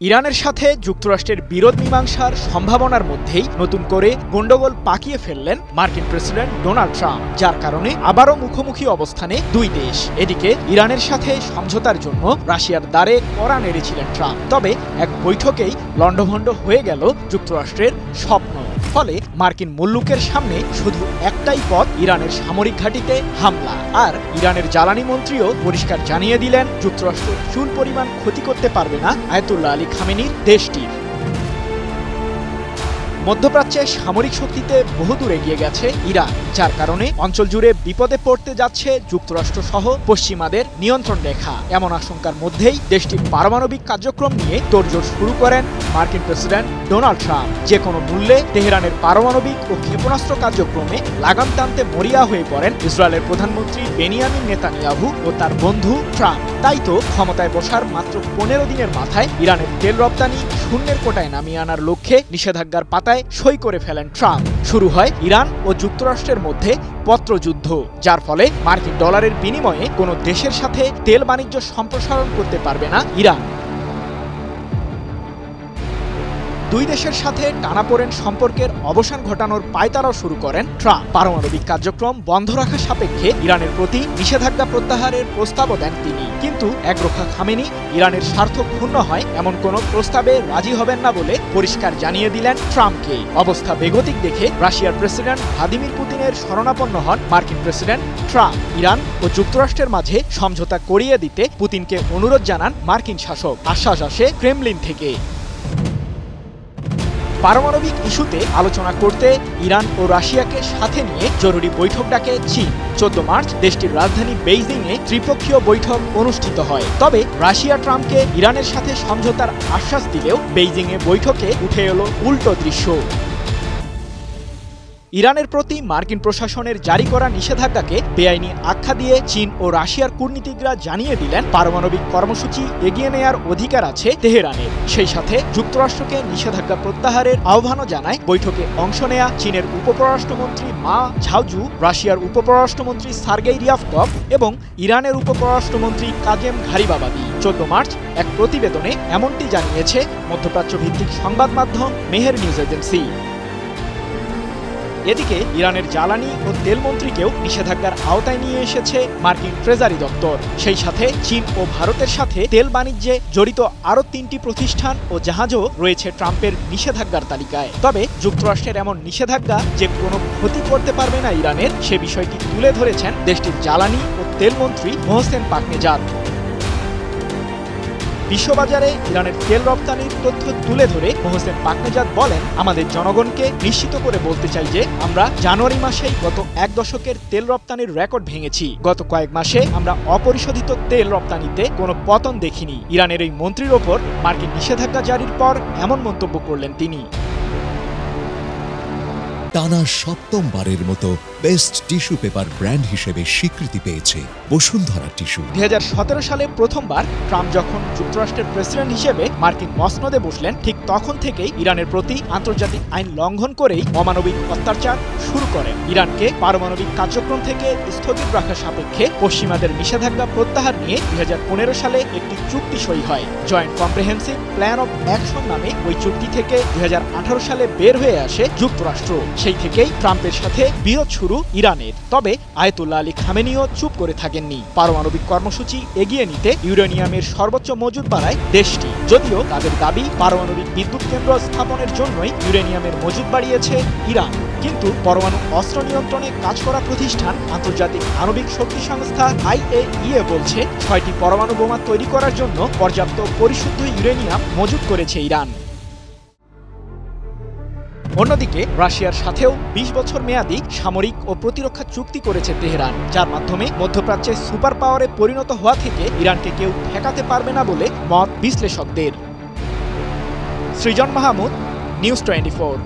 ইরানের সাথে যুক্তরাষ্ট্রের বিরোধ মীমাংসার সম্ভাবনার মধ্যেই নতুন করে গন্ডগোল পাকিয়ে ফেললেন মার্কিন প্রেসিডেন্ট ডোনাল্ড ট্রাম্প, যার কারণে আবারও মুখোমুখি অবস্থানে দুই দেশ। এদিকে ইরানের সাথে সমঝোতার জন্য রাশিয়ার দ্বারে কড়া নেড়েছিলেন ট্রাম্প, তবে এক বৈঠকেই লণ্ডভণ্ড হয়ে গেল যুক্তরাষ্ট্রের স্বপ্ন। ফলে মার্কিন মুল্লুকের সামনে শুধু একটাই পথ, ইরানের সামরিক ঘাঁটিতে হামলা। আর ইরানের জ্বালানি মন্ত্রীও পরিষ্কার জানিয়ে দিলেন, যুক্তরাষ্ট্র চুল পরিমাণ ক্ষতি করতে পারবে না আয়াতুল্লাহ আলী খামেনির দেশটির। মধ্যপ্রাচ্যে সামরিক শক্তিতে বহুদূর এগিয়ে গেছে ইরান, যার কারণে অঞ্চল জুড়ে বিপদে পড়তে যাচ্ছে যুক্তরাষ্ট্র সহ পশ্চিমাদের নিয়ন্ত্রণ রেখা। এমন আশঙ্কার মধ্যেই দেশটির পারমাণবিক কার্যক্রম নিয়ে তোড়জোড় শুরু করেন মার্কিন প্রেসিডেন্ট ডোনাল্ড ট্রাম্প। যে কোনো মূল্যে তেহরানের পারমাণবিক ও ক্ষেপণাস্ত্র কার্যক্রমে লাগাম টানতে মরিয়া হয়ে পড়েন ইসরায়েলের প্রধানমন্ত্রী বেনিয়ামিন নেতানিয়াহু ও তার বন্ধু ট্রাম্প। তাই তো ক্ষমতায় বসার মাত্র 15 দিনের মাথায় ইরানের তেল রপ্তানি শূন্যের কোটায় নামিয়ে আনার লক্ষ্যে নিষেধাজ্ঞার পাতায় সই করে ফেলেন ট্রাম্প। শুরু হয় ইরান ও যুক্তরাষ্ট্রের মধ্যে পত্রযুদ্ধ, যার ফলে মার্কিন ডলারের বিনিময়ে কোনো দেশের সাথে তেল বাণিজ্য সম্প্রসারণ করতে পারবে না ইরান। দুই দেশের সাথে টানাপোড়েন সম্পর্কের অবসান ঘটানোর পায়তারাও শুরু করেন ট্রাম্প। পারমাণবিক কার্যক্রম বন্ধ রাখা সাপেক্ষে ইরানের প্রতি নিষেধাজ্ঞা প্রত্যাহারের প্রস্তাবও দেন তিনি। কিন্তু একরক্ষা খামেনি ইরানের স্বার্থ ক্ষুণ্ণ হয় এমন কোনো প্রস্তাবে রাজি হবেন না বলে পরিষ্কার জানিয়ে দিলেন ট্রাম্পকে। অবস্থা বেগতিক দেখে রাশিয়ার প্রেসিডেন্ট ভ্লাদিমির পুতিনের শরণাপন্ন হন মার্কিন প্রেসিডেন্ট ট্রাম্প। ইরান ও যুক্তরাষ্ট্রের মাঝে সমঝোতা করিয়ে দিতে পুতিনকে অনুরোধ জানান মার্কিন শাসক। আশ্বাস আসে ক্রেমলিন থেকে। পারমাণবিক ইস্যুতে আলোচনা করতে ইরান ও রাশিয়াকে সাথে নিয়ে জরুরি বৈঠক ডাকে চীন। 14 মার্চ দেশটির রাজধানী বেইজিংয়ে ত্রিপক্ষীয় বৈঠক অনুষ্ঠিত হয়। তবে রাশিয়া ট্রাম্পকে ইরানের সাথে সমঝোতার আশ্বাস দিলেও বেইজিংয়ে বৈঠকে উঠে এলো উল্টো দৃশ্য। ইরানের প্রতি মার্কিন প্রশাসনের জারি করা নিষেধাজ্ঞাকে বেআইনি আখ্যা দিয়ে চীন ও রাশিয়ার কূটনীতিকরা জানিয়ে দিলেন, পারমাণবিক কর্মসূচি এগিয়ে নেয়ার অধিকার আছে তেহরানের। সেই সাথে যুক্তরাষ্ট্রকে নিষেধাজ্ঞা প্রত্যাহারের আহ্বানও জানায় বৈঠকে অংশ নেয়া চীনের উপপররাষ্ট্রমন্ত্রী মা ঝাওজু, রাশিয়ার উপপররাষ্ট্রমন্ত্রী সার্গেই রিয়াভকভ এবং ইরানের উপপররাষ্ট্রমন্ত্রী কাজেম ঘারিবাবাদি। 14 মার্চ এক প্রতিবেদনে এমনটি জানিয়েছে মধ্যপ্রাচ্য ভিত্তিক সংবাদ মাধ্যম মেহের নিউজ এজেন্সি। এদিকে ইরানের জ্বালানি ও তেল মন্ত্রীকেও নিষেধাজ্ঞার আওতায় নিয়ে এসেছে মার্কিন ট্রেজারি দপ্তর। সেই সাথে চীন ও ভারতের সাথে তেল বাণিজ্যে জড়িত আরও 3টি প্রতিষ্ঠান ও জাহাজও রয়েছে ট্রাম্পের নিষেধাজ্ঞার তালিকায়। তবে যুক্তরাষ্ট্রের এমন নিষেধাজ্ঞা যে কোনো ক্ষতি করতে পারবে না ইরানের, সে বিষয়টি তুলে ধরেছেন দেশটির জ্বালানি ও তেল মন্ত্রী মোহসেন পাকনেজাদ। বিশ্ববাজারে ইরানের তেল রপ্তানির তথ্য তুলে ধরে মোহসেন পাকনেজাদ বলেন, আমাদের জনগণকে নিশ্চিত করে বলতে চাই যে আমরা জানুয়ারি মাসেই গত 1 দশকের তেল রপ্তানির রেকর্ড ভেঙেছি। গত কয়েক মাসে আমরা অপরিশোধিত তেল রপ্তানিতে কোনো পতন দেখিনি। ইরানের এই মন্ত্রীর ওপর মার্কিন নিষেধাজ্ঞা জারির পর এমন মন্তব্য করলেন তিনি। টানা 7মবারের মতো বেস্ট টিস্যু পেপার ব্র্যান্ড হিসেবে স্বীকৃতি পেয়েছে বসুন্ধরা টিস্যু। 2017 সালে প্রথমবার ট্রাম্প যখন যুক্তরাষ্ট্রের প্রেসিডেন্ট হিসেবে মার্কিন মসনদে বসলেন, ঠিক তখন থেকেই ইরানের প্রতি আন্তর্জাতিক আইন লঙ্ঘন করেই অমানবিক অত্যাচার শুরু করেন। ইরানকে পারমাণবিক কার্যক্রম থেকে স্থগিত রাখার সাপেক্ষে পশ্চিমাদের নিষেধাজ্ঞা প্রত্যাহার নিয়ে 2015 সালে একটি চুক্তি সই হয়। Joint comprehensive plan of action নামে ওই চুক্তি থেকে 2018 সালে বের হয়ে আসে যুক্তরাষ্ট্র। সেই থেকেই ট্রাম্পের সাথে বিরোধ শুরু ইরানের। তবে আয়াতুল্লাহ আলী খামেনিও চুপ করে থাকেননি। পারমাণবিক কর্মসূচি এগিয়ে নিতে ইউরেনিয়ামের সর্বোচ্চ মজুদ বাড়ায় দেশটি। যদিও তাদের দাবি, পারমাণবিক বিদ্যুৎ কেন্দ্র স্থাপনের জন্যই ইউরেনিয়ামের মজুদ বাড়িয়েছে ইরান। কিন্তু পরমাণু অস্ত্র নিয়ন্ত্রণে কাজ করা প্রতিষ্ঠান আন্তর্জাতিক আণবিক শক্তি সংস্থা IAEA বলছে, 6টি পরমাণু বোমা তৈরি করার জন্য পর্যাপ্ত পরিশুদ্ধ ইউরেনিয়াম মজুদ করেছে ইরান। অন্যদিকে রাশিয়ার সাথেও 20 বছর মেয়াদী সামরিক ও প্রতিরক্ষা চুক্তি করেছে তেহরান, যার মাধ্যমে মধ্যপ্রাচ্যে সুপার পাওয়ারে পরিণত হওয়া থেকে ইরানকে কেউ ঠেকাতে পারবে না বলে মত বিশ্লেষকদের। সৃজন মাহমুদ, নিউজ 24।